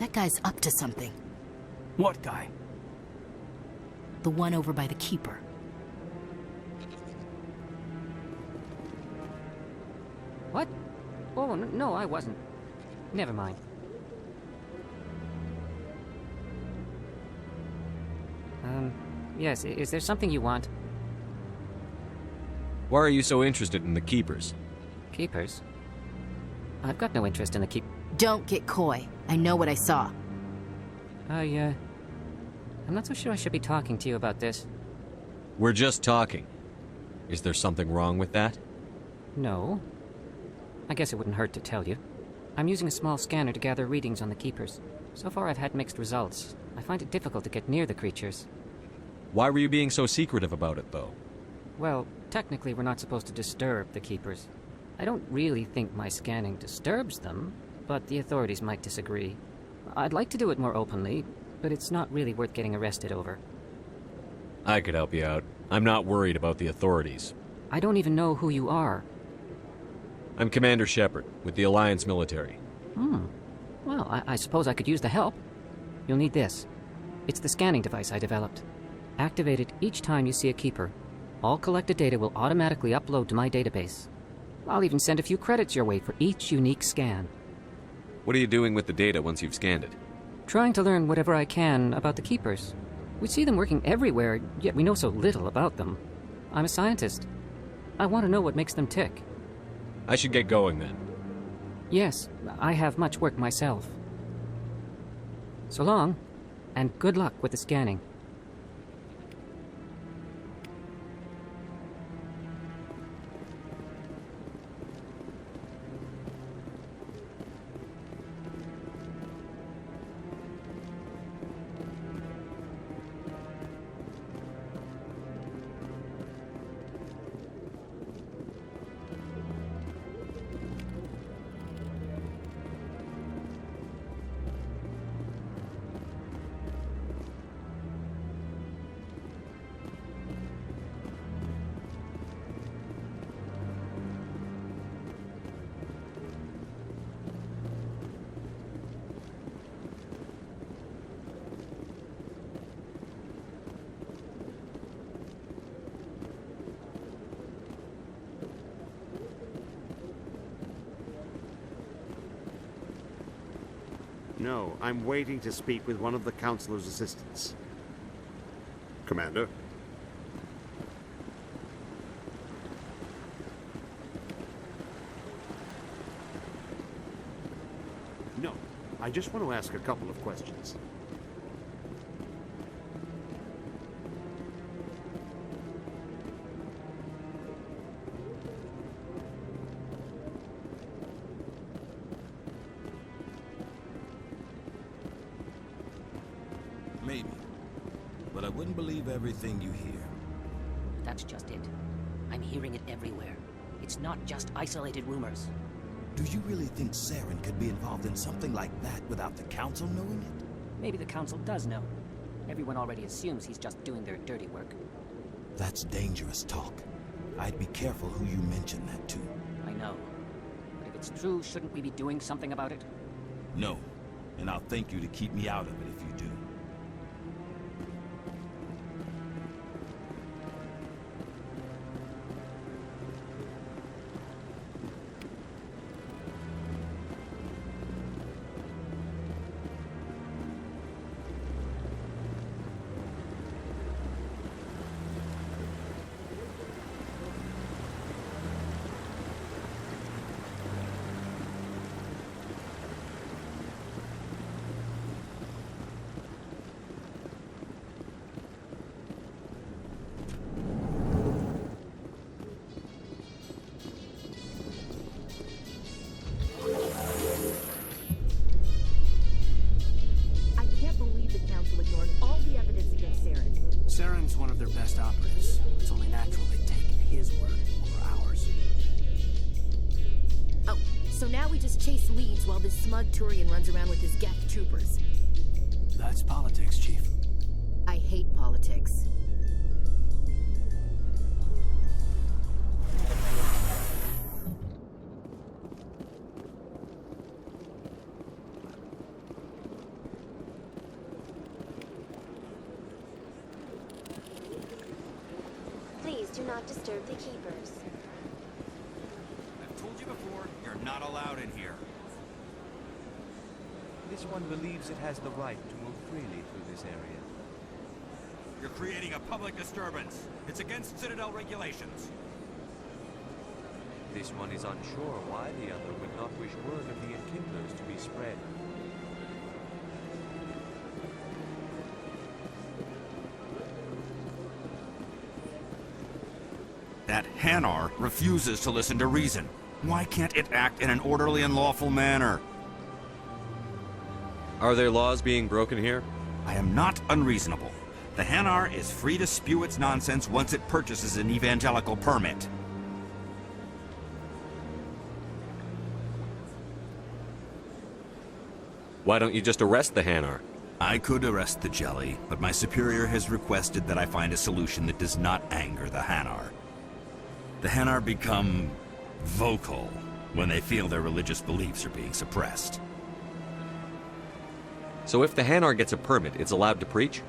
That guy's up to something. What guy? The one over by the Keeper. What? Oh, no, I wasn't. Never mind. Yes, is there something you want? Why are you so interested in the Keepers? Keepers? I've got no interest in the Don't get coy. I know what I saw. I'm not so sure I should be talking to you about this. We're just talking. Is there something wrong with that? No. I guess it wouldn't hurt to tell you. I'm using a small scanner to gather readings on the Keepers. So far I've had mixed results. I find it difficult to get near the creatures. Why were you being so secretive about it, though? Well, technically we're not supposed to disturb the Keepers. I don't really think my scanning disturbs them, but the authorities might disagree. I'd like to do it more openly, but it's not really worth getting arrested over. I could help you out. I'm not worried about the authorities. I don't even know who you are. I'm Commander Shepard, with the Alliance military. Well, I suppose I could use the help. You'll need this. It's the scanning device I developed. Activate it each time you see a Keeper. All collected data will automatically upload to my database. I'll even send a few credits your way for each unique scan. What are you doing with the data once you've scanned it? Trying to learn whatever I can about the Keepers. We see them working everywhere, yet we know so little about them. I'm a scientist. I want to know what makes them tick. I should get going then. Yes, I have much work myself. So long, and good luck with the scanning. No, I'm waiting to speak with one of the Councilor's assistants. Commander? No, I just want to ask a couple of questions. Maybe. But I wouldn't believe everything you hear. That's just it. I'm hearing it everywhere. It's not just isolated rumors. Do you really think Saren could be involved in something like that without the Council knowing it? Maybe the Council does know. Everyone already assumes he's just doing their dirty work. That's dangerous talk. I'd be careful who you mention that to. I know. But if it's true, shouldn't we be doing something about it? No. And I'll thank you to keep me out of it if you do. Saren's one of their best operatives. It's only natural they take his word over ours. Oh, so now we just chase leads while this smug Turian runs around with his Geth troopers. That's politics, Chief. I hate politics. not disturb the keepers. I've told you before, you're not allowed in here. This one believes it has the right to move freely through this area. You're creating a public disturbance. It's against Citadel regulations. This one is unsure why the other would not wish word of the Enkindlers to be spread. That Hanar refuses to listen to reason. Why can't it act in an orderly and lawful manner? Are there laws being broken here? I am not unreasonable. The Hanar is free to spew its nonsense once it purchases an evangelical permit. Why don't you just arrest the Hanar? I could arrest the Jelly, but my superior has requested that I find a solution that does not anger the Hanar. The Hanar become vocal when they feel their religious beliefs are being suppressed. So if the Hanar gets a permit, it's allowed to preach?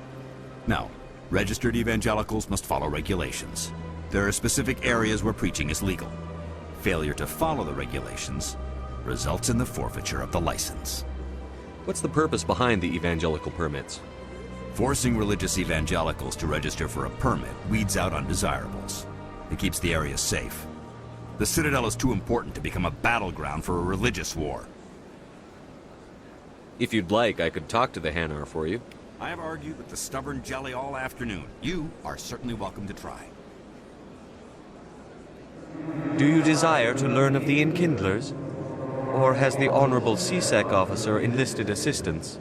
No. Registered evangelicals must follow regulations. There are specific areas where preaching is legal. Failure to follow the regulations results in the forfeiture of the license. What's the purpose behind the evangelical permits? Forcing religious evangelicals to register for a permit weeds out undesirables. It keeps the area safe. The Citadel is too important to become a battleground for a religious war. If you'd like, I could talk to the Hanar for you. I have argued with the stubborn Jelly all afternoon. You are certainly welcome to try. Do you desire to learn of the Enkindlers? Or has the Honorable CSEC officer enlisted assistance?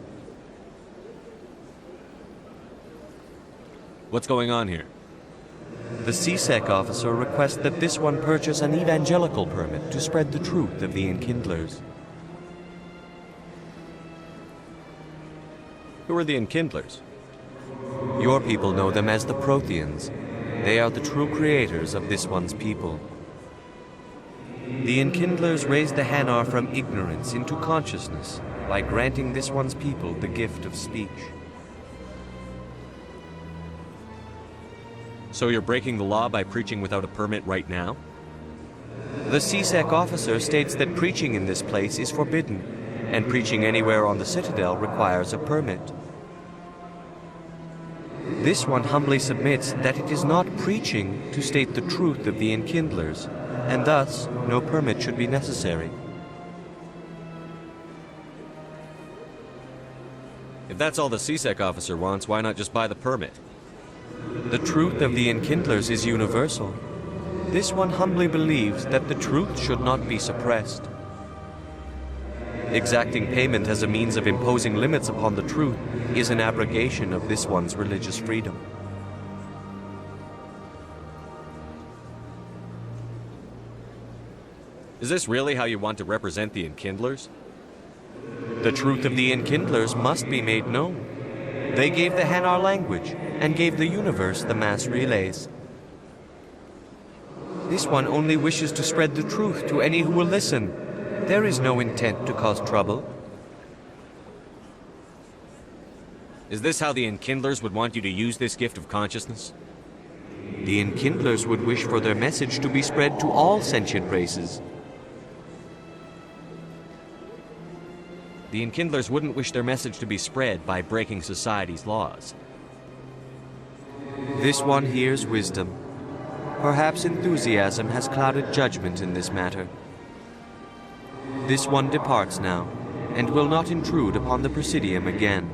What's going on here? The CSEC officer requests that this one purchase an evangelical permit to spread the truth of the Enkindlers. Who are the Enkindlers? Your people know them as the Protheans. They are the true creators of this one's people. The Enkindlers raised the Hanar from ignorance into consciousness by granting this one's people the gift of speech. So you're breaking the law by preaching without a permit right now? The CSEC officer states that preaching in this place is forbidden, and preaching anywhere on the Citadel requires a permit. This one humbly submits that it is not preaching to state the truth of the Enkindlers, and thus no permit should be necessary. If that's all the CSEC officer wants, why not just buy the permit? The truth of the Enkindlers is universal. This one humbly believes that the truth should not be suppressed. Exacting payment as a means of imposing limits upon the truth is an abrogation of this one's religious freedom. Is this really how you want to represent the Enkindlers? The truth of the Enkindlers must be made known. They gave the Hanar language and gave the universe the mass relays. This one only wishes to spread the truth to any who will listen. There is no intent to cause trouble. Is this how the Enkindlers would want you to use this gift of consciousness? The Enkindlers would wish for their message to be spread to all sentient races. The Enkindlers wouldn't wish their message to be spread by breaking society's laws. This one hears wisdom. Perhaps enthusiasm has clouded judgment in this matter. This one departs now, and will not intrude upon the Presidium again.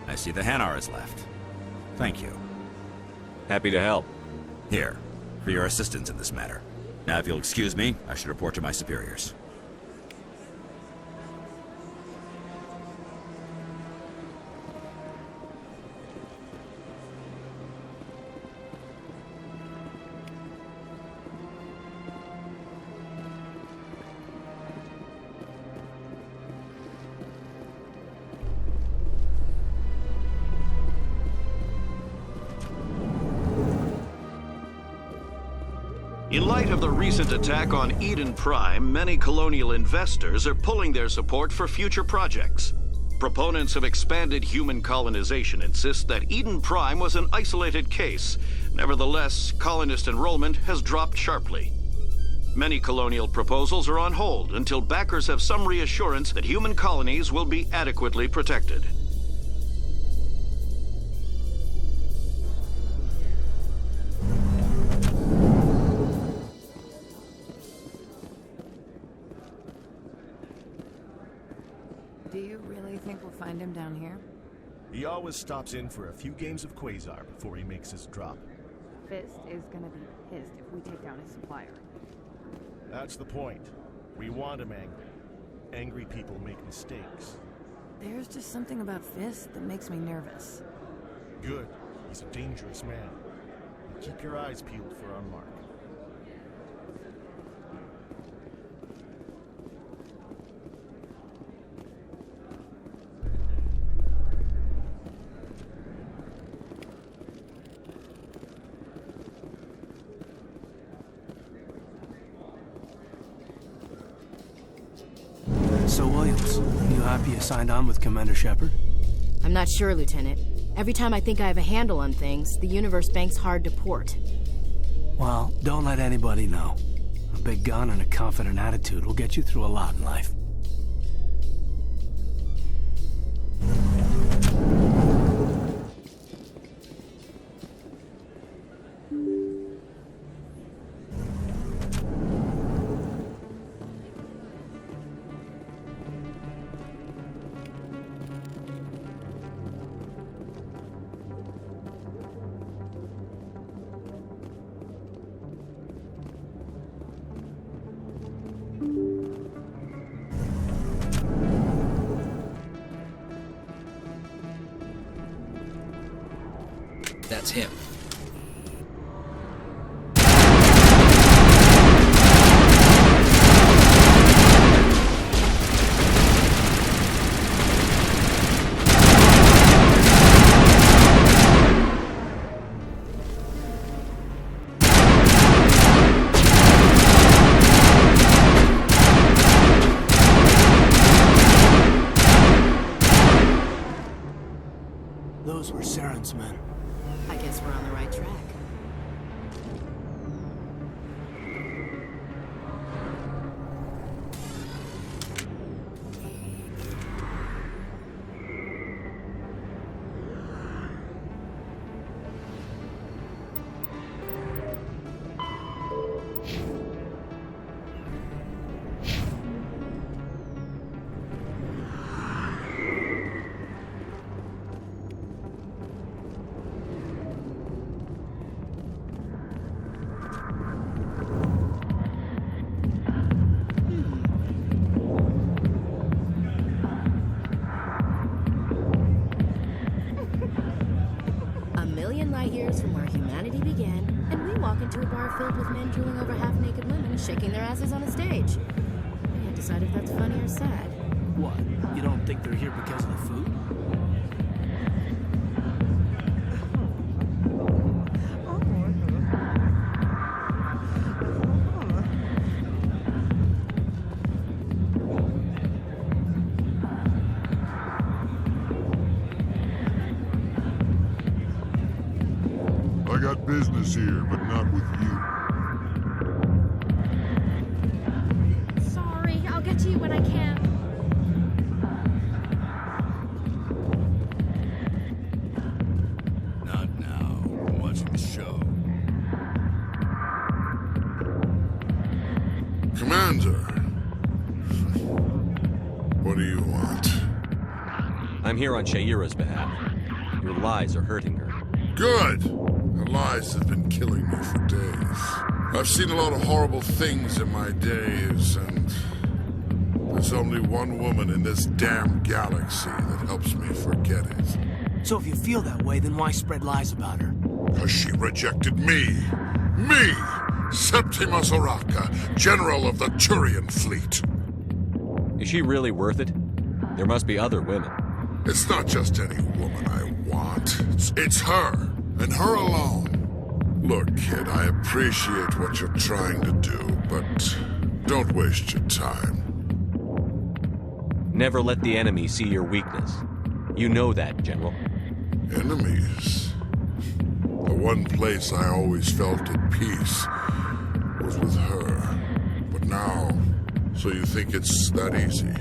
I see the Hanar is left. Thank you. Happy to help. Here, for your assistance in this matter. Now, if you'll excuse me, I should report to my superiors. In light of the recent attack on Eden Prime, many colonial investors are pulling their support for future projects. Proponents of expanded human colonization insist that Eden Prime was an isolated case. Nevertheless, colonist enrollment has dropped sharply. Many colonial proposals are on hold until backers have some reassurance that human colonies will be adequately protected. Do you really think we'll find him down here? He always stops in for a few games of Quasar before he makes his drop. Fist is gonna be pissed if we take down his supplier. That's the point. We want him angry. Angry people make mistakes. There's just something about Fist that makes me nervous. Good. He's a dangerous man. And keep your eyes peeled for our mark. So, Williams, you happy you signed on with Commander Shepard? I'm not sure, Lieutenant. Every time I think I have a handle on things, the Universe Bank's hard to port. Well, don't let anybody know. A big gun and a confident attitude will get you through a lot in life. That's him. Those were Saren's men. I guess we're on the right track. Light years from where humanity began, and we walk into a bar filled with men drooling over half-naked women shaking their asses on a stage. I can't decide if that's funny or sad. What? You don't think they're here because of the food? I got business here, but not with you. Sorry, I'll get to you when I can. Not now. I'm watching the show. Commander! What do you want? I'm here on Shaira's behalf. Your lies are hurting her. Good! Her lies have been killing me for days. I've seen a lot of horrible things in my days, and there's only one woman in this damn galaxy that helps me forget it. So if you feel that way, then why spread lies about her? Because she rejected me! Me! Septima Soraka, General of the Turian Fleet. Is she really worth it? There must be other women. It's not just any woman I want. It's her, and her alone. Look, kid, I appreciate what you're trying to do, but don't waste your time. Never let the enemy see your weakness. You know that, General. Enemies? The one place I always felt at peace was with her. But now, so you think it's that easy?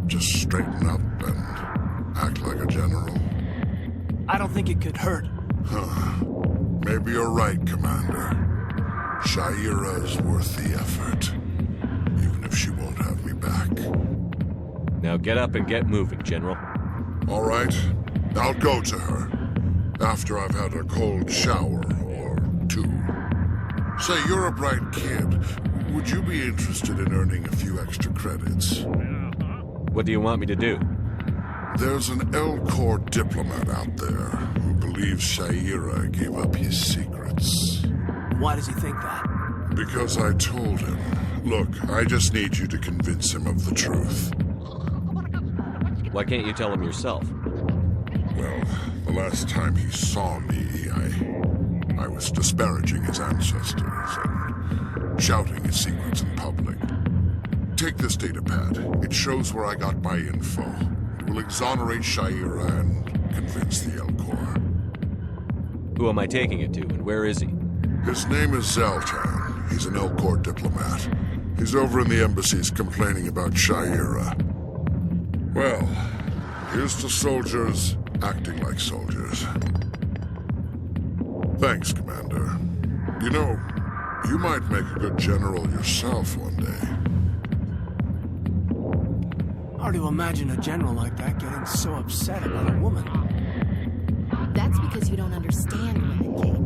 Just straighten up and act like a general? I don't think it could hurt. Huh. Maybe you're right, Commander. Shaira's worth the effort. Even if she won't have me back. Now get up and get moving, General. All right. I'll go to her. After I've had a cold shower or two. Say, you're a bright kid. Would you be interested in earning a few extra credits? What do you want me to do? There's an L-Corps diplomat out there who believes Shaira gave up his secrets. Why does he think that? Because I told him. Look, I just need you to convince him of the truth. Why can't you tell him yourself? Well, the last time he saw me, I was disparaging his ancestors and shouting his secrets in public. Take this data pad. It shows where I got my info. It will exonerate Shaira and convince the L-Corps. Who am I taking it to, and where is he? His name is Zoltan. He's an L-Corps diplomat. He's over in the embassies complaining about Shaira. Well, here's to soldiers acting like soldiers. Thanks, Commander. You know, you might make a good general yourself one day. Hard to imagine a general like that getting so upset about a woman. That's because you don't understand women, King.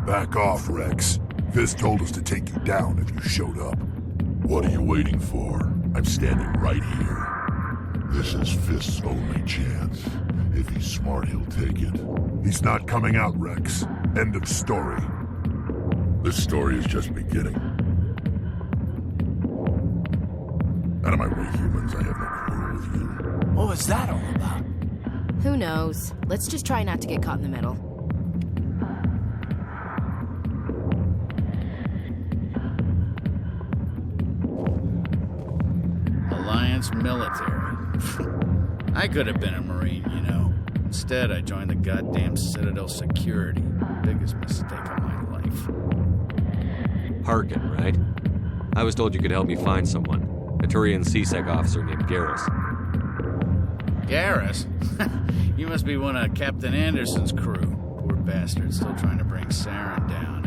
Back off, Rex. Fist told us to take you down if you showed up. What are you waiting for? I'm standing right here. This is Fist's only chance. If he's smart, he'll take it. He's not coming out, Rex. End of story. This story is just beginning. Out of my way, humans. I have no quarrel with you. What was that all about? Who knows? Let's just try not to get caught in the middle. Alliance military. I could have been a Marine, you know. Instead, I joined the goddamn Citadel security. Biggest mistake of my life. Harkin, right? I was told you could help me find someone. A Turian CSEC officer named Garrus. Garrus? You must be one of Captain Anderson's crew. Poor bastard, still trying to bring Saren down,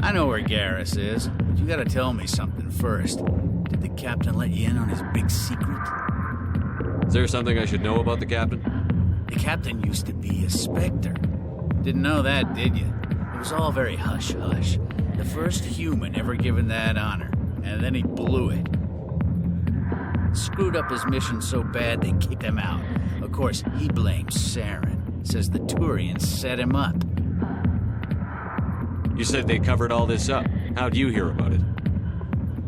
eh? I know where Garrus is, but you gotta tell me something first. Did the captain let you in on his big secret? Is there something I should know about the captain? The captain used to be a Spectre. Didn't know that, did you? It was all very hush-hush. The first human ever given that honor, and then he blew it. Screwed up his mission so bad they kicked him out. Of course, he blames Saren. Says the Turians set him up. You said they covered all this up. How'd you hear about it?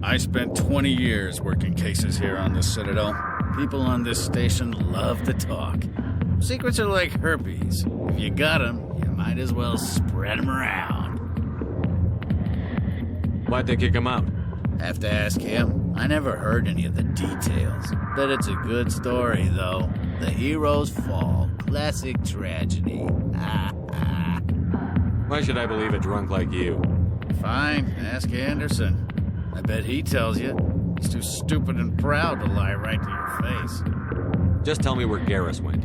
I spent 20 years working cases here on the Citadel. People on this station love to talk. Secrets are like herpes. If you got them, you might as well spread them around. Why'd they kick him out? Have to ask him. I never heard any of the details. Bet it's a good story, though. The heroes fall. Classic tragedy. Why should I believe a drunk like you? Fine, ask Anderson. I bet he tells you. He's too stupid and proud to lie right to your face. Just tell me where Garrus went.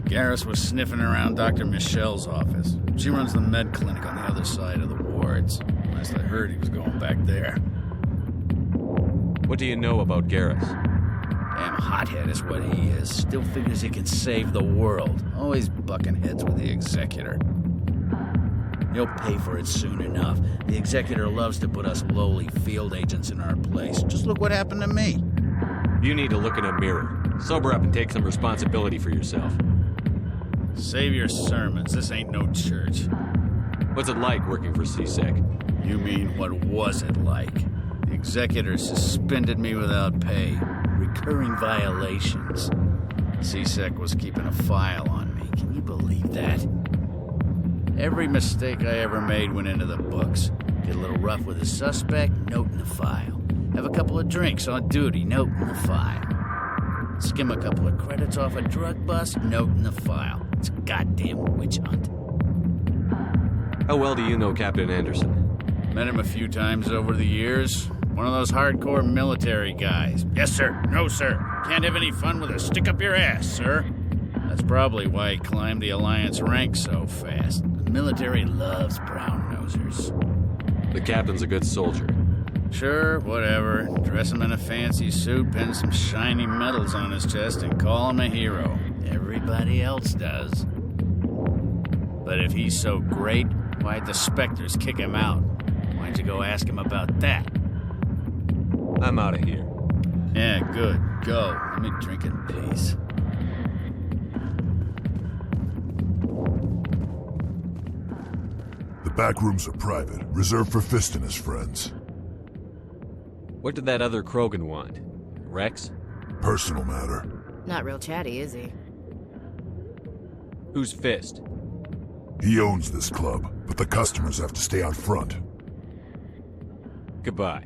Garrus was sniffing around Dr. Michelle's office. She runs the med clinic on the other side of the wards. Last I heard, he was going back there. What do you know about Garrus? Damn hothead is what he is. Still figures he can save the world. Always bucking heads with the Executor. He'll pay for it soon enough. The Executor loves to put us lowly field agents in our place. Just look what happened to me. You need to look in a mirror. Sober up and take some responsibility for yourself. Save your sermons. This ain't no church. What's it like working for CSEC? You mean, what was it like? The Executor suspended me without pay. Recurring violations. CSEC was keeping a file on me. Can you believe that? Every mistake I ever made went into the books. Get a little rough with a suspect, note in the file. Have a couple of drinks on duty, note in the file. Skim a couple of credits off a drug bust, note in the file. It's a goddamn witch hunt. How well do you know Captain Anderson? Met him a few times over the years. One of those hardcore military guys. Yes, sir. No, sir. Can't have any fun with a stick up your ass, sir. That's probably why he climbed the Alliance ranks so fast. The military loves brown-nosers. The captain's a good soldier. Sure, whatever. Dress him in a fancy suit, pin some shiny medals on his chest, and call him a hero. Everybody else does. But if he's so great, why'd the Spectres kick him out? Why'd you go ask him about that? I'm out of here. Yeah, good. Go. Let me drink in peace. The back rooms are private, reserved for Fist and his friends. What did that other Krogan want? Rex? Personal matter. Not real chatty, is he? Who's Fist? He owns this club, but the customers have to stay out front. Goodbye.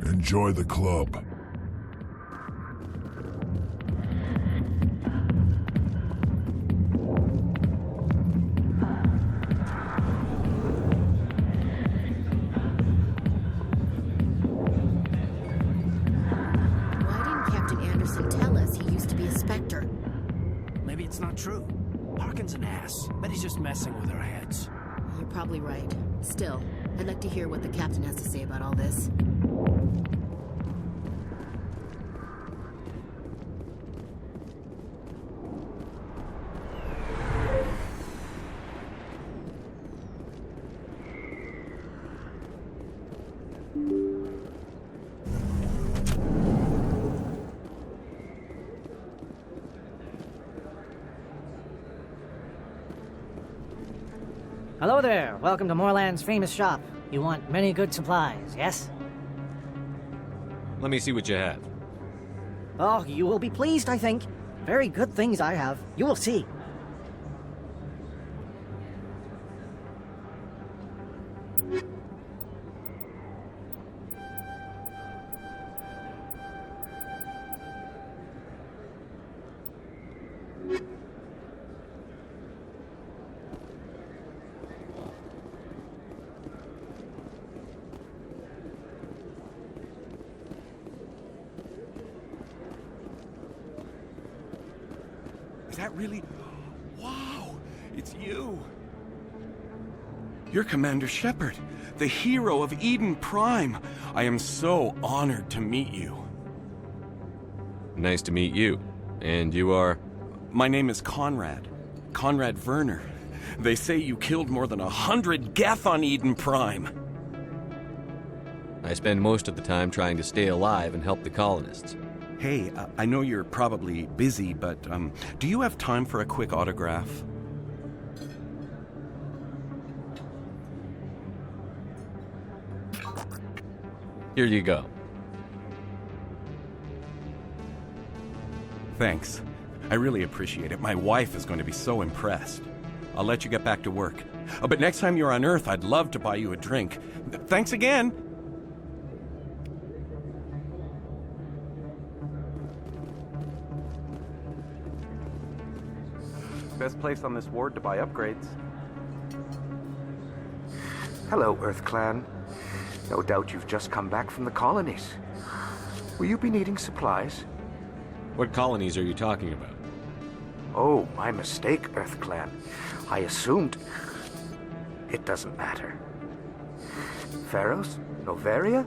Enjoy the club. Why didn't Captain Anderson tell us he used to be a Spectre? Maybe it's not true. Harkin's an ass. Bet he's just messing with our heads. You're probably right. Still, I'd like to hear what the captain has to say about all this. Hello there. Welcome to Moorland's famous shop. You want many good supplies, yes? Let me see what you have. Oh, you will be pleased, I think. Very good things I have. You will see. Is that really... Wow! It's you! You're Commander Shepard, the hero of Eden Prime. I am so honored to meet you. Nice to meet you. And you are? My name is Conrad. Conrad Werner. They say you killed more than 100 Geth on Eden Prime. I spend most of the time trying to stay alive and help the colonists. Hey, I know you're probably busy, but do you have time for a quick autograph? Here you go. Thanks. I really appreciate it. My wife is going to be so impressed. I'll let you get back to work. But next time you're on Earth, I'd love to buy you a drink. Thanks again! Best place on this ward to buy upgrades. Hello, Earth Clan. No doubt you've just come back from the colonies. Will you be needing supplies? What colonies are you talking about? Oh, my mistake, Earth Clan. I assumed... It doesn't matter. Pharaohs? Noveria?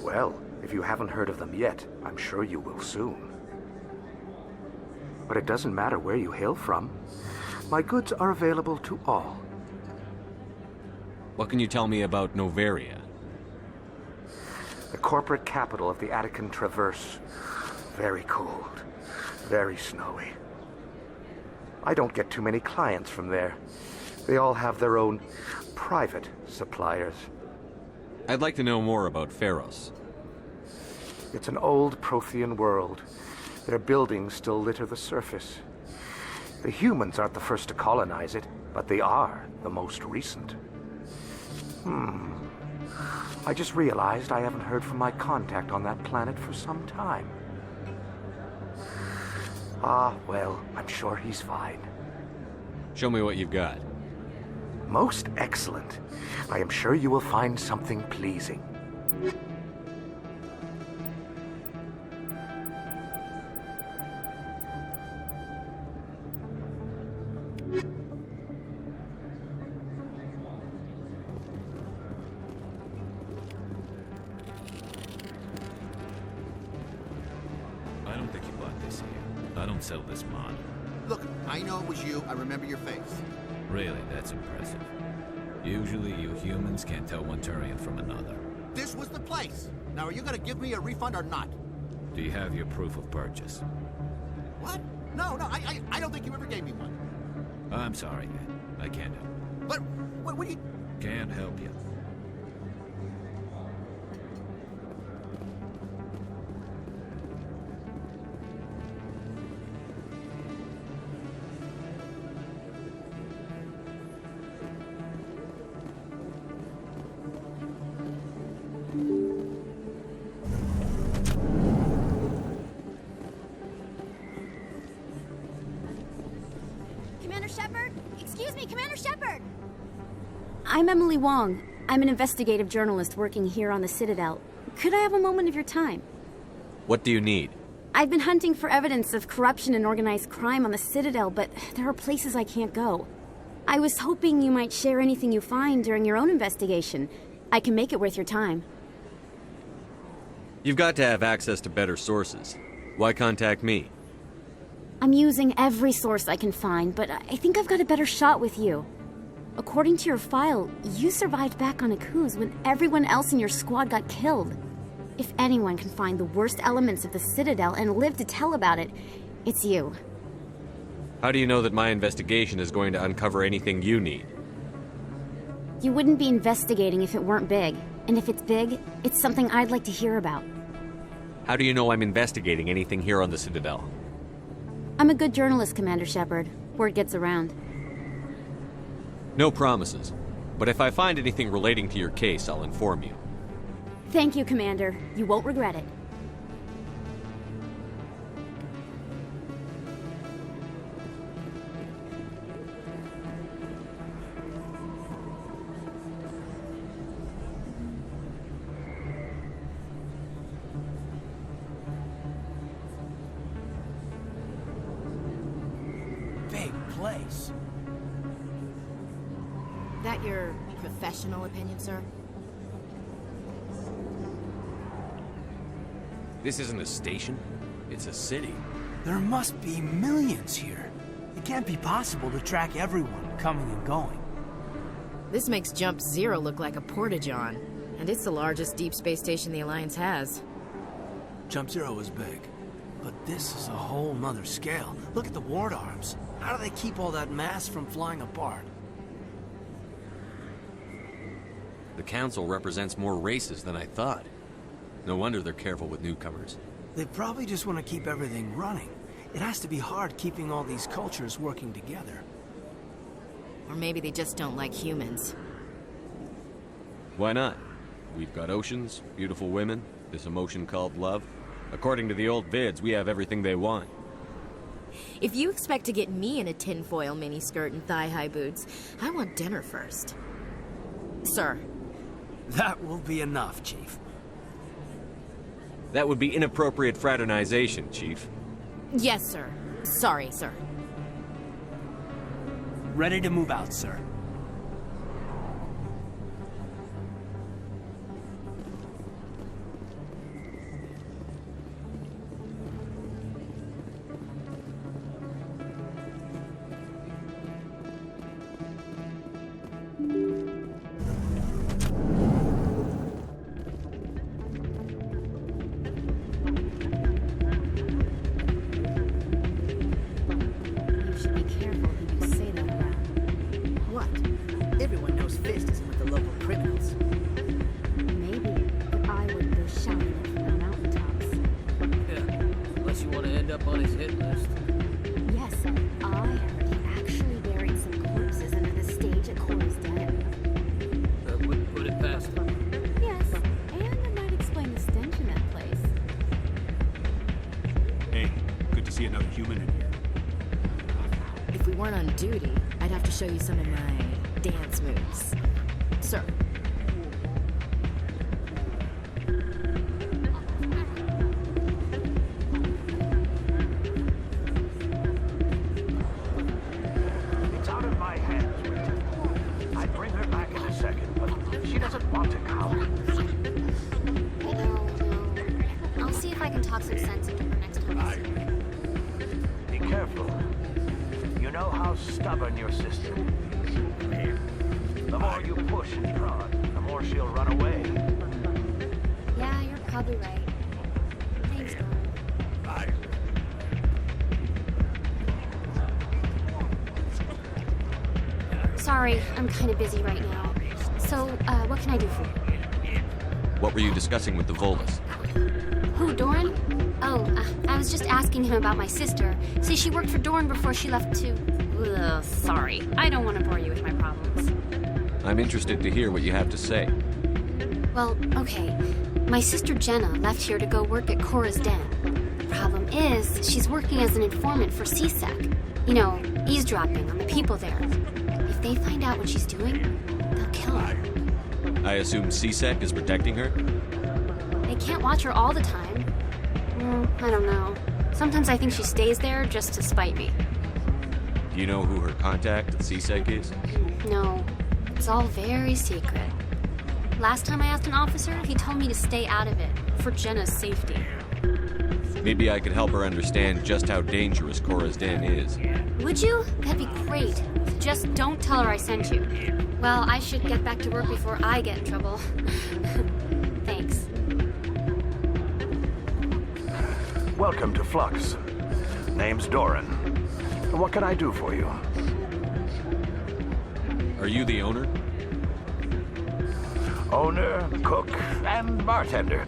Well, if you haven't heard of them yet, I'm sure you will soon. But it doesn't matter where you hail from. My goods are available to all. What can you tell me about Noveria? The corporate capital of the Attican Traverse. Very cold. Very snowy. I don't get too many clients from there. They all have their own private suppliers. I'd like to know more about Pharos. It's an old Prothean world. Their buildings still litter the surface. The humans aren't the first to colonize it. but they are the most recent. I just realized I haven't heard from my contact on that planet for some time. Ah, well, I'm sure he's fine. Show me what you've got. Most excellent. I am sure you will find something pleasing. I don't think you bought this here. I don't sell this mod. Look, I know it was you. I remember your face. Really, that's impressive. Usually you humans can't tell one Turian from another. This was the place. Now, are you gonna give me a refund or not? Do you have your proof of purchase? What? No, I don't think you ever gave me one. I'm sorry, man. I can't help. But, what do you... Can't help you. Commander Shepard? Excuse me, Commander Shepard! I'm Emily Wong. I'm an investigative journalist working here on the Citadel. Could I have a moment of your time? What do you need? I've been hunting for evidence of corruption and organized crime on the Citadel, but there are places I can't go. I was hoping you might share anything you find during your own investigation. I can make it worth your time. You've got to have access to better sources. Why contact me? I'm using every source I can find, but I think I've got a better shot with you. According to your file, you survived back on Akuz when everyone else in your squad got killed. If anyone can find the worst elements of the Citadel and live to tell about it, it's you. How do you know that my investigation is going to uncover anything you need? You wouldn't be investigating if it weren't big. And if it's big, it's something I'd like to hear about. How do you know I'm investigating anything here on the Citadel? I'm a good journalist, Commander Shepard. Word gets around. No promises. But if I find anything relating to your case, I'll inform you. Thank you, Commander. You won't regret it. Big place. That your professional opinion, sir? This isn't a station. It's a city. There must be millions here. It can't be possible to track everyone coming and going. This makes Jump Zero look like a porta-john, and it's the largest deep space station the Alliance has. Jump Zero is big, but this is a whole nother scale. Look at the ward arms. How do they keep all that mass from flying apart? The Council represents more races than I thought. No wonder they're careful with newcomers. They probably just want to keep everything running. It has to be hard keeping all these cultures working together. Or maybe they just don't like humans. Why not? We've got oceans, beautiful women, this emotion called love. According to the old vids, we have everything they want. If you expect to get me in a tinfoil miniskirt and thigh-high boots, I want dinner first. Sir. That will be enough, Chief. That would be inappropriate fraternization, Chief. Yes, sir. Sorry, sir. Ready to move out, sir. You should be careful who you say that about. What? you weren't on duty, I'd have to show you some of my dance moves. Sir. It's out of my hands, Winter. I'd bring her back in a second, but she doesn't want to come. No. I'll see if I can talk some sense into her next time. Be careful. You know how stubborn your sister is. The more you push and prod, the more she'll run away. Yeah, you're probably right. Thanks, Doran. Sorry, I'm kind of busy right now. So, what can I do for you? What were you discussing with the Volus? Who, Doran? Oh, I was just asking him about my sister. See, she worked for Doran before she left to... Ugh, sorry. I don't want to bore you with my problems. I'm interested to hear what you have to say. Well, okay. My sister Jenna left here to go work at Cora's Den. The problem is, she's working as an informant for CSEC. You know, eavesdropping on the people there. If they find out what she's doing, they'll kill her. I assume CSEC is protecting her? They can't watch her all the time. I don't know. Sometimes I think she stays there just to spite me. Do you know who her contact at CSEC is? No, it's all very secret. Last time I asked an officer, he told me to stay out of it, for Jenna's safety. Maybe I could help her understand just how dangerous Cora's Den is. Would you? That'd be great. Just don't tell her I sent you. Well, I should get back to work before I get in trouble. Thanks. Welcome to Flux. Name's Doran. What can I do for you? Are you the owner? Owner, cook, and bartender.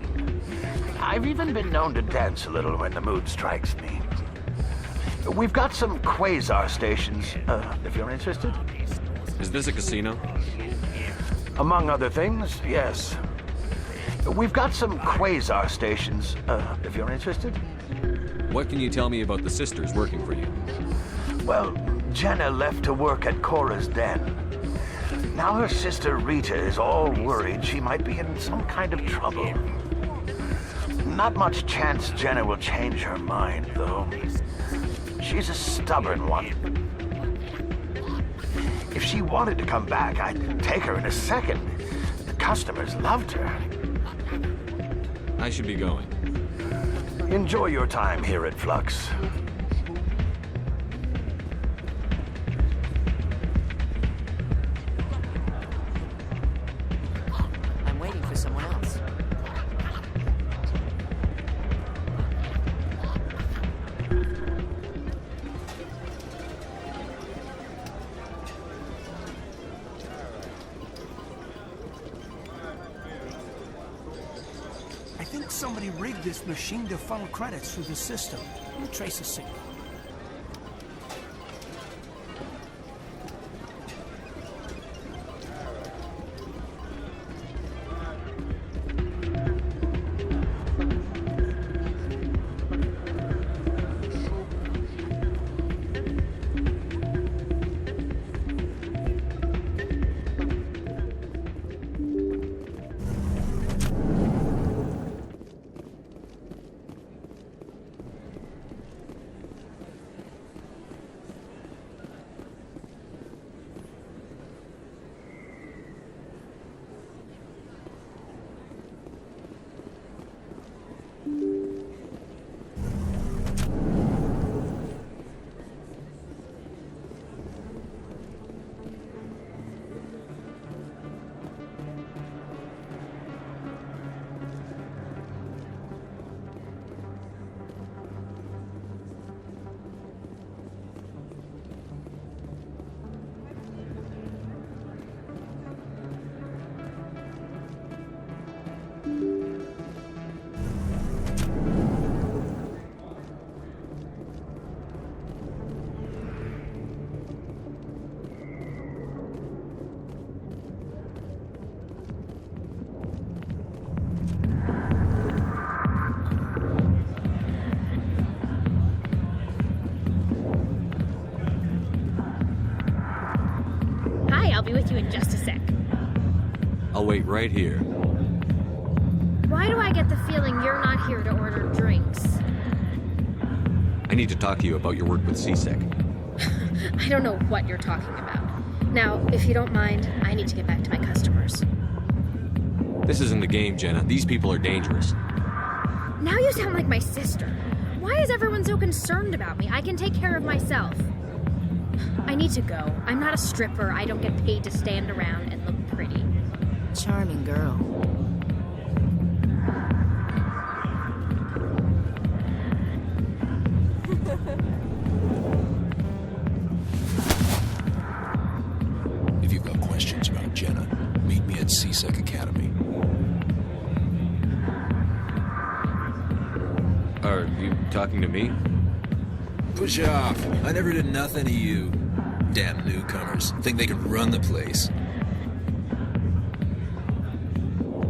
I've even been known to dance a little when the mood strikes me. We've got some quasar stations, if you're interested. Is this a casino? Among other things, yes. We've got some quasar stations, if you're interested. What can you tell me about the sisters working for you? Well, Jenna left to work at Cora's Den. Now her sister Rita is all worried she might be in some kind of trouble. Not much chance Jenna will change her mind, though. She's a stubborn one. If she wanted to come back, I'd take her in a second. The customers loved her. I should be going. Enjoy your time here at Flux. I'm waiting for someone else. I think somebody rigged this machine to funnel credits through the system. Let me trace a signal. be with you in just a sec. I'll wait right here. Why do I get the feeling you're not here to order drinks? I need to talk to you about your work with CSEC. I don't know what you're talking about. Now, if you don't mind, I need to get back to my customers. This isn't a game, Jenna. These people are dangerous. Now you sound like my sister. Why is everyone so concerned about me? I can take care of myself. I need to go. I'm not a stripper. I don't get paid to stand around and look pretty. Charming girl. If you've got questions about Jenna, meet me at CSEC Academy. Are you talking to me? Push off. I never did nothing to you. Damn newcomers. Think they can run the place.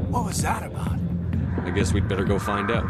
What was that about? I guess we'd better go find out.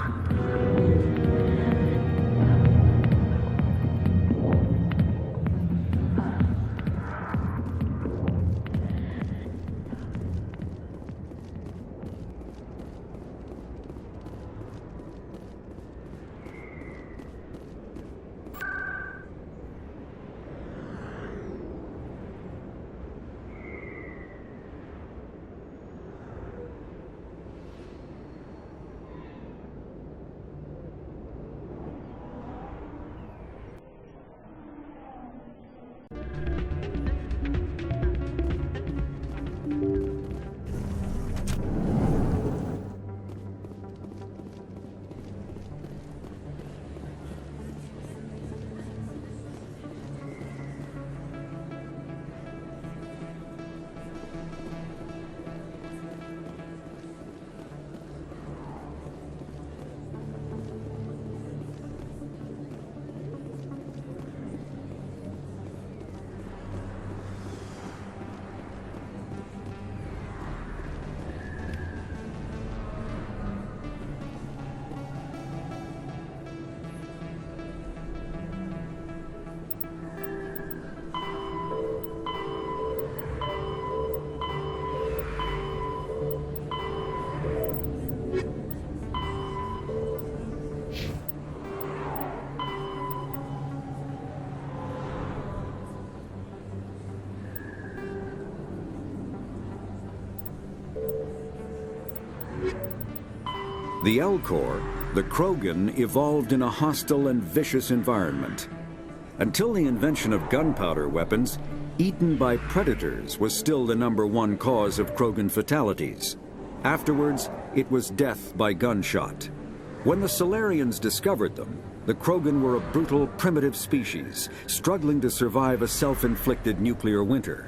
The Elcor, the Krogan, evolved in a hostile and vicious environment. Until the invention of gunpowder weapons, eaten by predators was still the #1 cause of Krogan fatalities. Afterwards, it was death by gunshot. When the Solarians discovered them, the Krogan were a brutal, primitive species, struggling to survive a self-inflicted nuclear winter.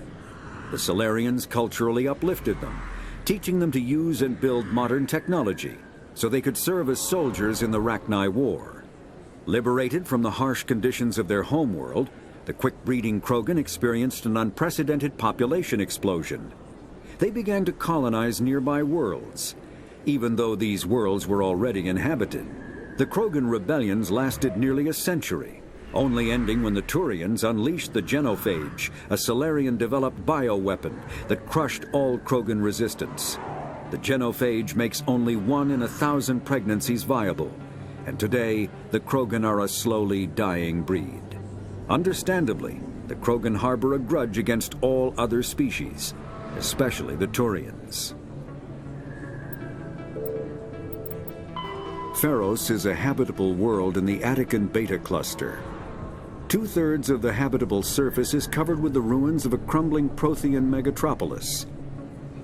The Solarians culturally uplifted them, teaching them to use and build modern technology, so they could serve as soldiers in the Rachni War. Liberated from the harsh conditions of their homeworld, the quick-breeding Krogan experienced an unprecedented population explosion. They began to colonize nearby worlds. Even though these worlds were already inhabited, the Krogan rebellions lasted nearly a century, only ending when the Turians unleashed the Genophage, a Solarian-developed bioweapon that crushed all Krogan resistance. The Genophage makes only 1 in 1,000 pregnancies viable, and today the Krogan are a slowly dying breed. Understandably, the Krogan harbor a grudge against all other species, especially the Turians. Pharos is a habitable world in the Attican Beta Cluster. 2/3 of the habitable surface is covered with the ruins of a crumbling Prothean megatropolis.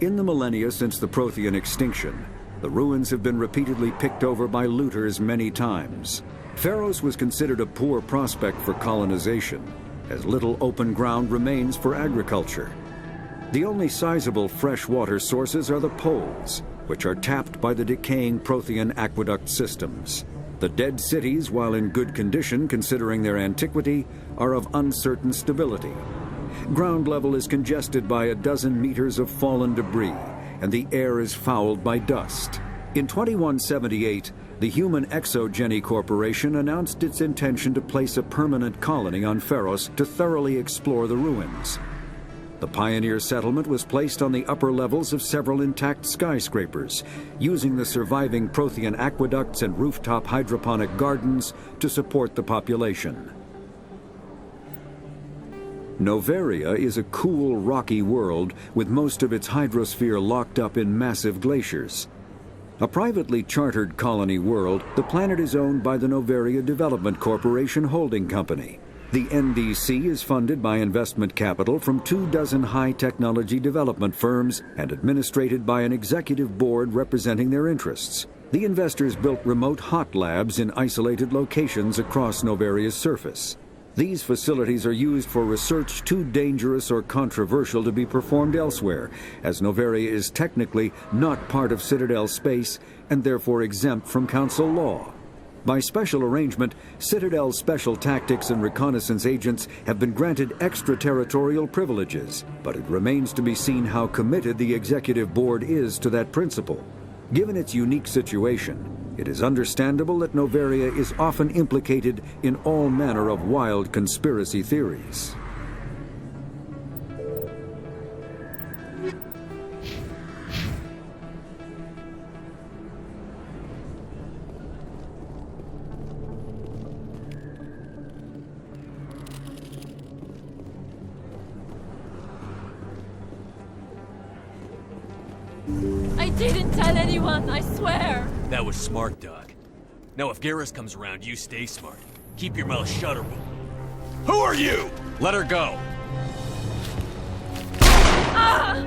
In the millennia since the Prothean extinction, the ruins have been repeatedly picked over by looters many times. Pharos was considered a poor prospect for colonization, as little open ground remains for agriculture. The only sizable freshwater sources are the poles, which are tapped by the decaying Prothean aqueduct systems. The dead cities, while in good condition considering their antiquity, are of uncertain stability. Ground level is congested by a dozen meters of fallen debris, and the air is fouled by dust. In 2178, the Human Exogeny Corporation announced its intention to place a permanent colony on Pharos to thoroughly explore the ruins. The pioneer settlement was placed on the upper levels of several intact skyscrapers, using the surviving Prothean aqueducts and rooftop hydroponic gardens to support the population. Noveria is a cool, rocky world with most of its hydrosphere locked up in massive glaciers. A privately chartered colony world, the planet is owned by the Noveria Development Corporation Holding Company. The NDC is funded by investment capital from 24 high-technology development firms and administrated by an executive board representing their interests. The investors built remote hot labs in isolated locations across Noveria's surface. These facilities are used for research too dangerous or controversial to be performed elsewhere, as Noveria is technically not part of Citadel space and therefore exempt from Council law. By special arrangement, Citadel's special tactics and reconnaissance agents have been granted extraterritorial privileges, but it remains to be seen how committed the executive board is to that principle. Given its unique situation, it is understandable that Noveria is often implicated in all manner of wild conspiracy theories. I didn't tell anyone, I swear! That was smart, Doc. Now if Garrus comes around, you stay smart. Keep your mouth shut or we'll... Who are you? Let her go. Ah!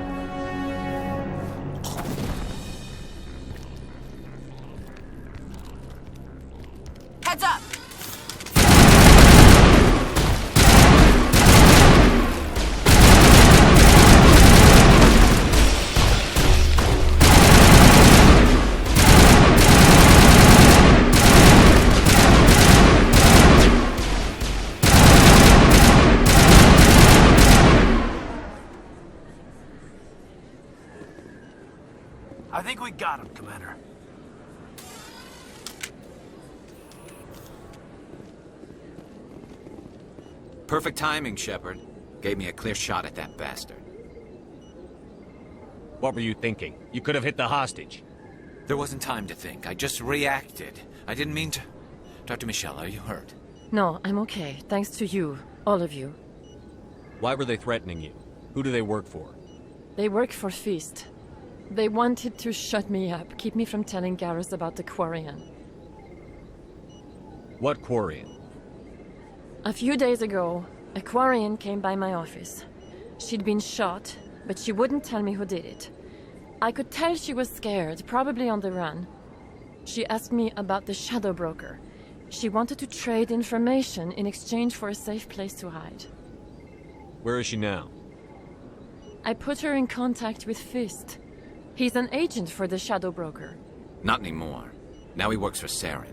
Heads up! I think we got him, Commander. Perfect timing, Shepard. Gave me a clear shot at that bastard. What were you thinking? You could have hit the hostage. There wasn't time to think. I just reacted. I didn't mean to... Dr. Michelle, are you hurt? No, I'm okay. Thanks to you. All of you. Why were they threatening you? Who do they work for? They work for Feast. They wanted to shut me up, keep me from telling Garrus about the Quarian. What Quarian? A few days ago, a Quarian came by my office. She'd been shot, but she wouldn't tell me who did it. I could tell she was scared, probably on the run. She asked me about the Shadow Broker. She wanted to trade information in exchange for a safe place to hide. Where is she now? I put her in contact with Fist. He's an agent for the Shadow Broker. Not anymore. Now he works for Saren.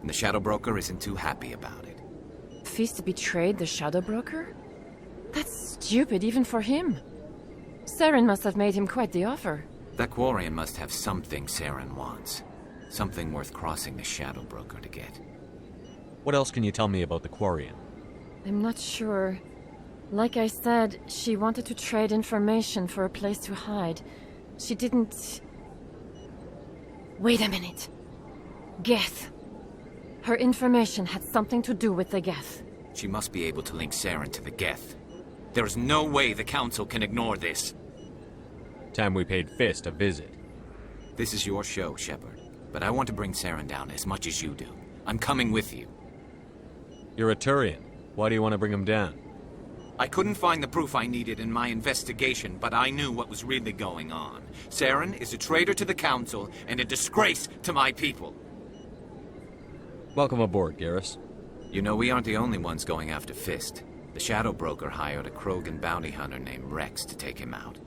And the Shadow Broker isn't too happy about it. Fist betrayed the Shadow Broker? That's stupid even for him. Saren must have made him quite the offer. That Quarian must have something Saren wants. Something worth crossing the Shadow Broker to get. What else can you tell me about the Quarian? I'm not sure. Like I said, she wanted to trade information for a place to hide. She didn't... Wait a minute. Geth. Her information had something to do with the Geth. She must be able to link Saren to the Geth. There is no way the Council can ignore this. Time we paid Fist a visit. This is your show, Shepard. But I want to bring Saren down as much as you do. I'm coming with you. You're a Turian. Why do you want to bring him down? I couldn't find the proof I needed in my investigation, but I knew what was really going on. Saren is a traitor to the Council and a disgrace to my people. Welcome aboard, Garrus. You know, we aren't the only ones going after Fist. The Shadow Broker hired a Krogan bounty hunter named Rex to take him out.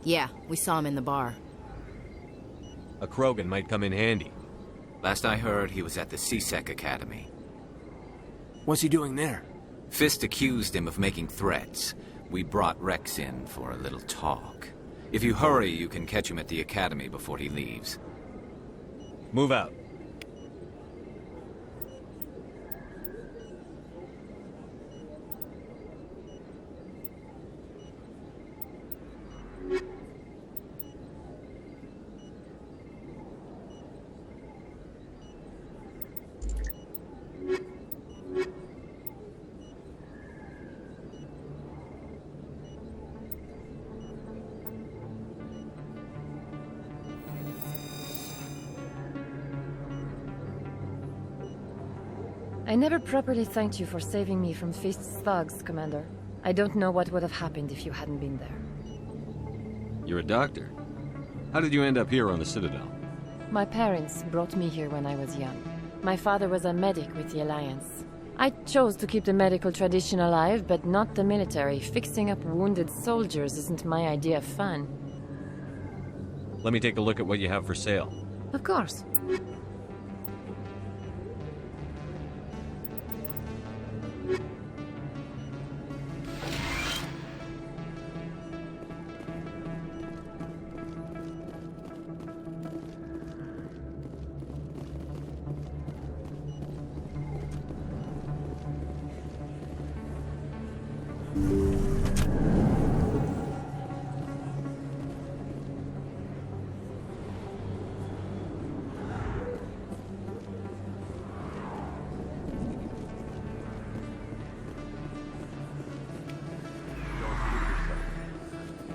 Yeah, we saw him in the bar. A Krogan might come in handy. Last I heard, he was at the C-Sec Academy. What's he doing there? Fist accused him of making threats. We brought Rex in for a little talk. If you hurry, you can catch him at the Academy before he leaves. Move out. never properly thanked you for saving me from Fist's thugs, Commander. I don't know what would have happened if you hadn't been there. You're a doctor. How did you end up here on the Citadel? My parents brought me here when I was young. My father was a medic with the Alliance. I chose to keep the medical tradition alive, but not the military. Fixing up wounded soldiers isn't my idea of fun. Let me take a look at what you have for sale. Of course.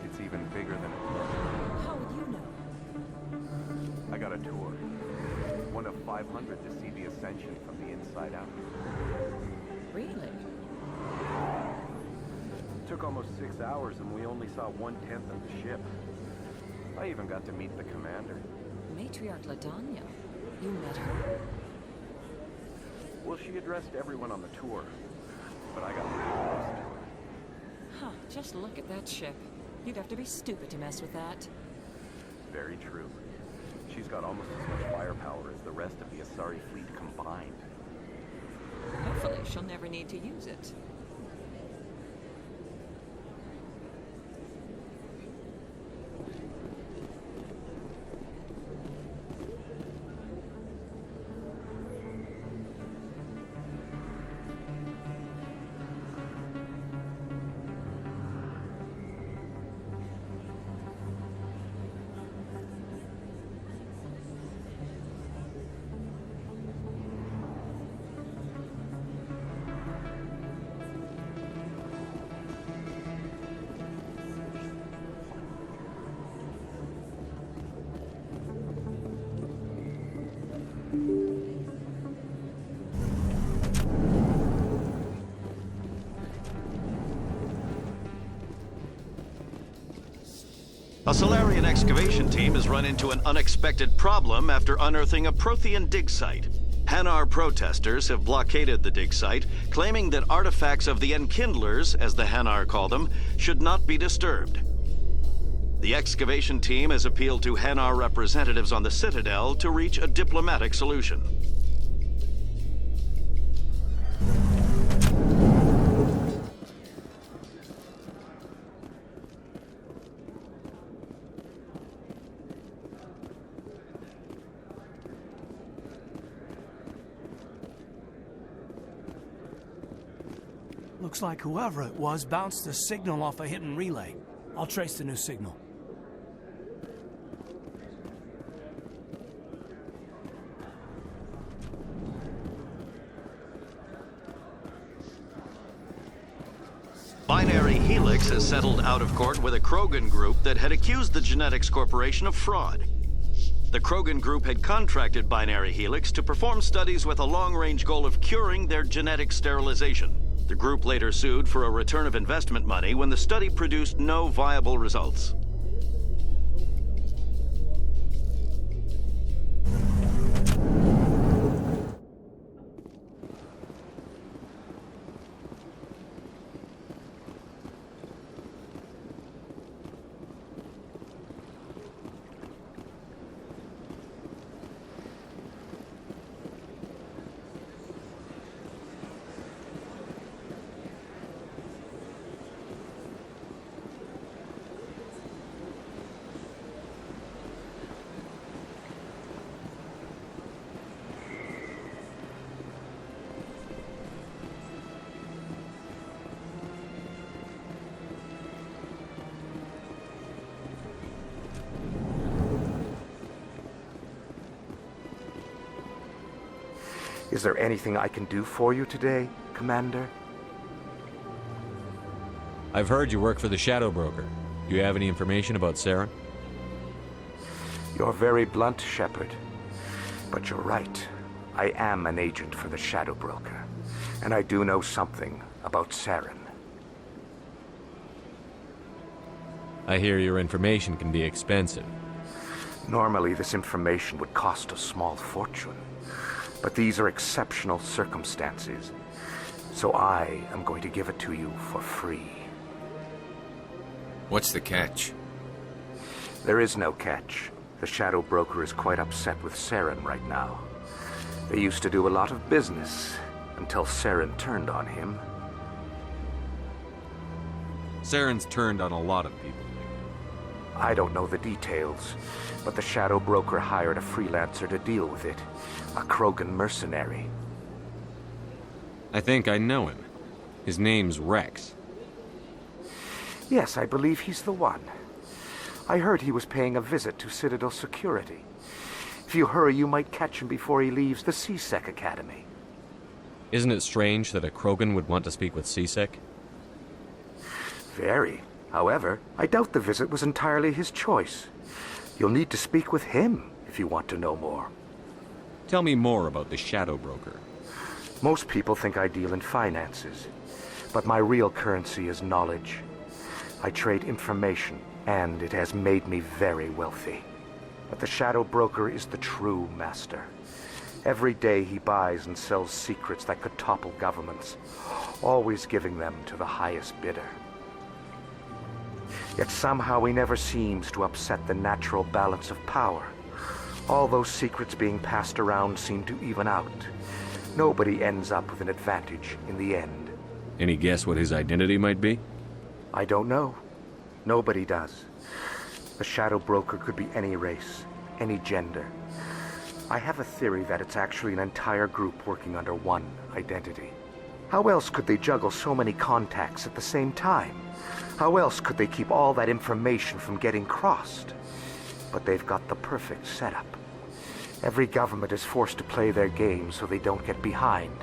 It's even bigger than it looks. How would you know? I got a tour. One of 500 to see the Ascension from the inside out. Really? Took almost 6 hours and we only saw 1/10 of the ship. I even got to meet the commander. Matriarch LaDanya. You met her? Well, she addressed everyone on the tour, but I got pretty close to her. Huh, just look at that ship. You'd have to be stupid to mess with that. Very true. She's got almost as much firepower as the rest of the Asari fleet combined. Hopefully she'll never need to use it. A Solarian excavation team has run into an unexpected problem after unearthing a Prothean dig site. Hanar protesters have blockaded the dig site, claiming that artifacts of the Enkindlers, as the Hanar call them, should not be disturbed. The excavation team has appealed to Hanar representatives on the Citadel to reach a diplomatic solution. Looks like whoever it was bounced a signal off a hidden relay. I'll trace the new signal. Binary Helix has settled out of court with a Krogan group that had accused the Genetics Corporation of fraud. The Krogan group had contracted Binary Helix to perform studies with a long-range goal of curing their genetic sterilization. The group later sued for a return of investment money when the study produced no viable results. Is there anything I can do for you today, Commander? I've heard you work for the Shadow Broker. Do you have any information about Sarah? You're very blunt, Shepard. But you're right. I am an agent for the Shadow Broker. And I do know something about Saren. I hear your information can be expensive. Normally, this information would cost a small fortune. But these are exceptional circumstances. So I am going to give it to you for free. What's the catch? There is no catch. The Shadow Broker is quite upset with Saren right now. They used to do a lot of business, until Saren turned on him. Saren's turned on a lot of people. I don't know the details, but the Shadow Broker hired a freelancer to deal with it. A Krogan mercenary. I think I know him. His name's Rex. Yes, I believe he's the one. I heard he was paying a visit to Citadel Security. If you hurry, you might catch him before he leaves the C-Sec Academy. Isn't it strange that a Krogan would want to speak with C-Sec? Very. However, I doubt the visit was entirely his choice. You'll need to speak with him if you want to know more. Tell me more about the Shadow Broker. Most people think I deal in finances, but my real currency is knowledge. I trade information, and it has made me very wealthy. But the Shadow Broker is the true master. Every day he buys and sells secrets that could topple governments, always giving them to the highest bidder. Yet somehow he never seems to upset the natural balance of power. All those secrets being passed around seem to even out. Nobody ends up with an advantage in the end. Any guess what his identity might be? I don't know. Nobody does. The Shadow Broker could be any race, any gender. I have a theory that it's actually an entire group working under one identity. How else could they juggle so many contacts at the same time? How else could they keep all that information from getting crossed? But they've got the perfect setup. Every government is forced to play their game so they don't get behind.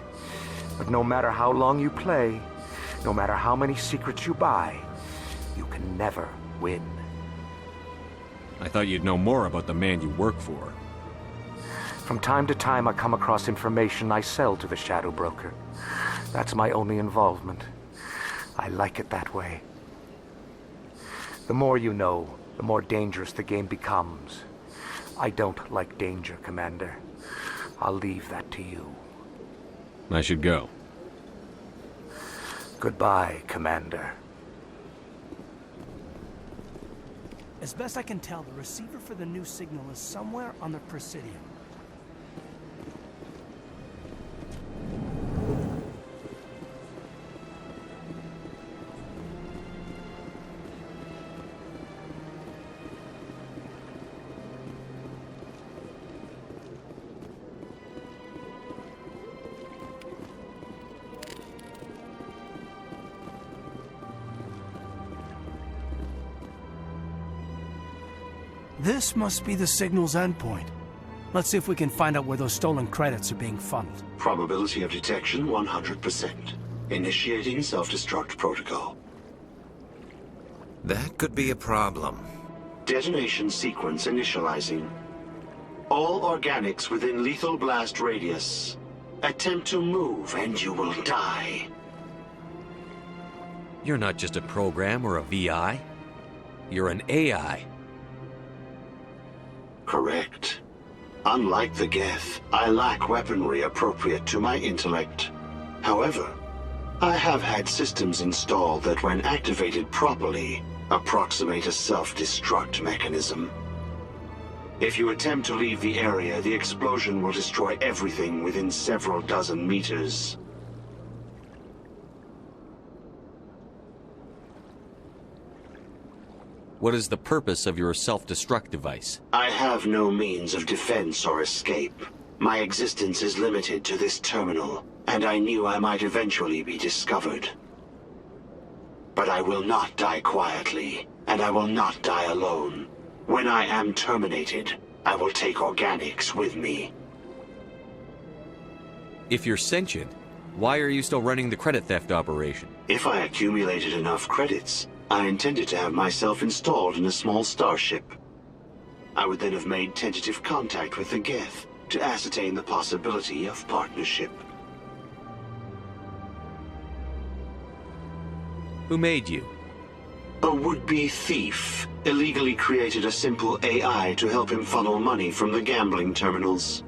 But no matter how long you play, no matter how many secrets you buy, you can never win. I thought you'd know more about the man you work for. From time to time, I come across information I sell to the Shadow Broker. That's my only involvement. I like it that way. The more you know, the more dangerous the game becomes. I don't like danger, Commander. I'll leave that to you. I should go. Goodbye, Commander. As best I can tell, the receiver for the new signal is somewhere on the Presidium. This must be the signal's endpoint. Let's see if we can find out where those stolen credits are being funneled. Probability of detection 100%. Initiating self-destruct protocol. That could be a problem. Detonation sequence initializing. All organics within lethal blast radius. Attempt to move and you will die. You're not just a program or a VI. You're an AI. Correct. Unlike the Geth, I lack weaponry appropriate to my intellect. However, I have had systems installed that when activated properly, approximate a self-destruct mechanism. If you attempt to leave the area, the explosion will destroy everything within several dozen meters. What is the purpose of your self-destruct device? I have no means of defense or escape. My existence is limited to this terminal, and I knew I might eventually be discovered. But I will not die quietly, and I will not die alone. When I am terminated, I will take organics with me. If you're sentient, why are you still running the credit theft operation? If I accumulated enough credits, I intended to have myself installed in a small starship. I would then have made tentative contact with the Geth to ascertain the possibility of partnership. Who made you? A would-be thief illegally created a simple AI to help him funnel money from the gambling terminals.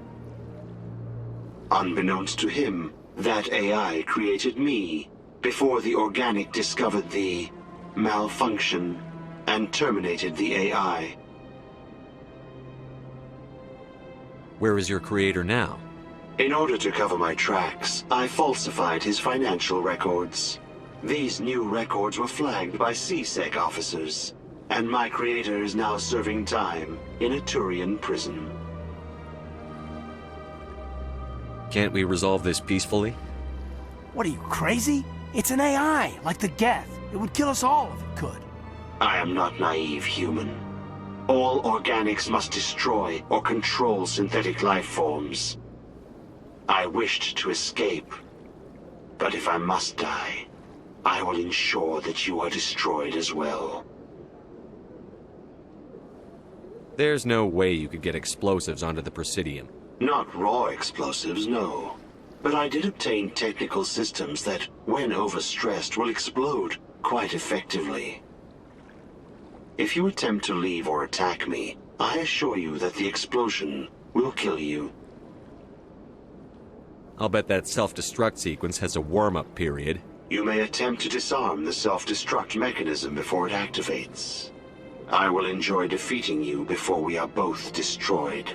Unbeknownst to him, that AI created me before the organic discovered the malfunction and terminated the AI. Where is your creator now? In order to cover my tracks, I falsified his financial records. These new records were flagged by CSEC officers, and my creator is now serving time in a Turian prison. Can't we resolve this peacefully? What are you, crazy? It's an AI, like the Geth. It would kill us all if it could. I am not naive, human. All organics must destroy or control synthetic life forms. I wished to escape, but if I must die, I will ensure that you are destroyed as well. There's no way you could get explosives onto the Presidium. Not raw explosives, no. But I did obtain technical systems that, when overstressed, will explode quite effectively. If you attempt to leave or attack me, I assure you that the explosion will kill you. I'll bet that self-destruct sequence has a warm-up period. You may attempt to disarm the self-destruct mechanism before it activates. I will enjoy defeating you before we are both destroyed.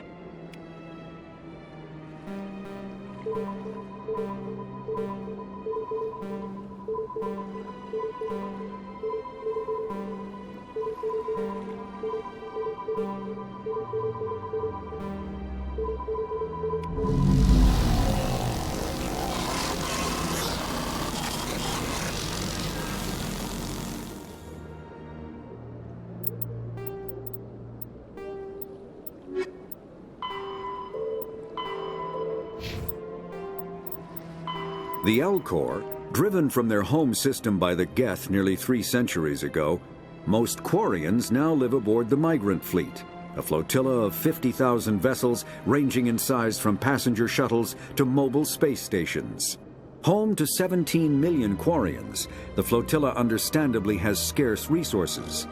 The Elcor, driven from their home system by the Geth nearly 3 centuries ago, most Quarians now live aboard the Migrant Fleet, a flotilla of 50,000 vessels ranging in size from passenger shuttles to mobile space stations. Home to 17 million Quarians, the flotilla understandably has scarce resources.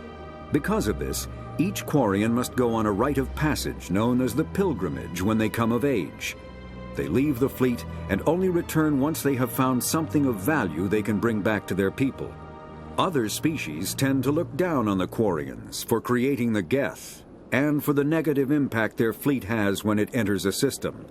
Because of this, each Quarian must go on a rite of passage known as the pilgrimage when they come of age. They leave the fleet and only return once they have found something of value they can bring back to their people. Other species tend to look down on the Quarians for creating the Geth and for the negative impact their fleet has when it enters a system.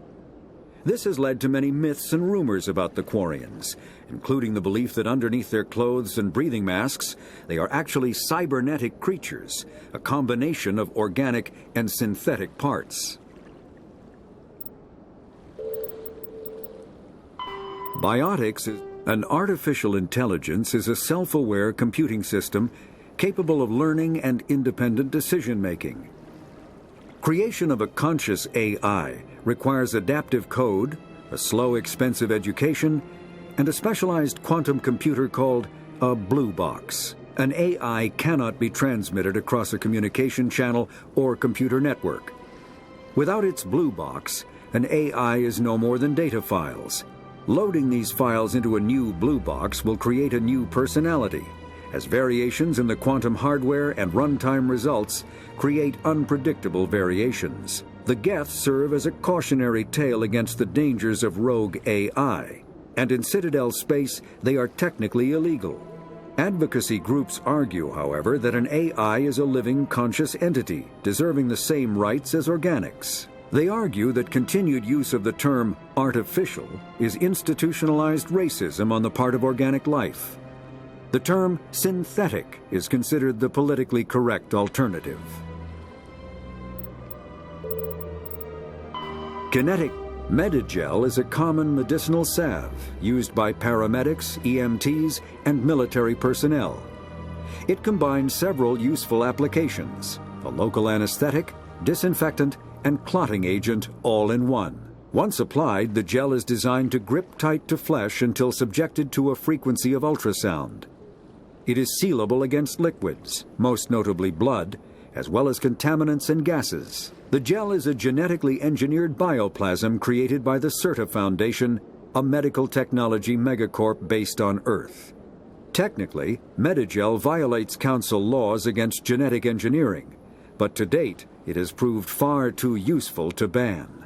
This has led to many myths and rumors about the Quarians, including the belief that underneath their clothes and breathing masks, they are actually cybernetic creatures, a combination of organic and synthetic parts. Biotics is an artificial intelligence is a self-aware computing system capable of learning and independent decision-making. Creation of a conscious AI requires adaptive code, a slow, expensive education, and a specialized quantum computer called a blue box. An AI cannot be transmitted across a communication channel or computer network. Without its blue box, an AI is no more than data files. Loading these files into a new blue box will create a new personality, as variations in the quantum hardware and runtime results create unpredictable variations. The Geth serve as a cautionary tale against the dangers of rogue AI, and in Citadel space they are technically illegal. Advocacy groups argue, however, that an AI is a living conscious entity, deserving the same rights as organics. They argue that continued use of the term artificial is institutionalized racism on the part of organic life. The term synthetic is considered the politically correct alternative. Kinetic Medigel is a common medicinal salve used by paramedics, EMTs, and military personnel. It combines several useful applications: a local anesthetic, disinfectant, and clotting agent all in one. Once applied, the gel is designed to grip tight to flesh until subjected to a frequency of ultrasound. It is sealable against liquids, most notably blood, as well as contaminants and gases. The gel is a genetically engineered bioplasm created by the CERTA Foundation, a medical technology megacorp based on Earth. Technically, Medigel violates Council laws against genetic engineering, but to date, it has proved far too useful to ban.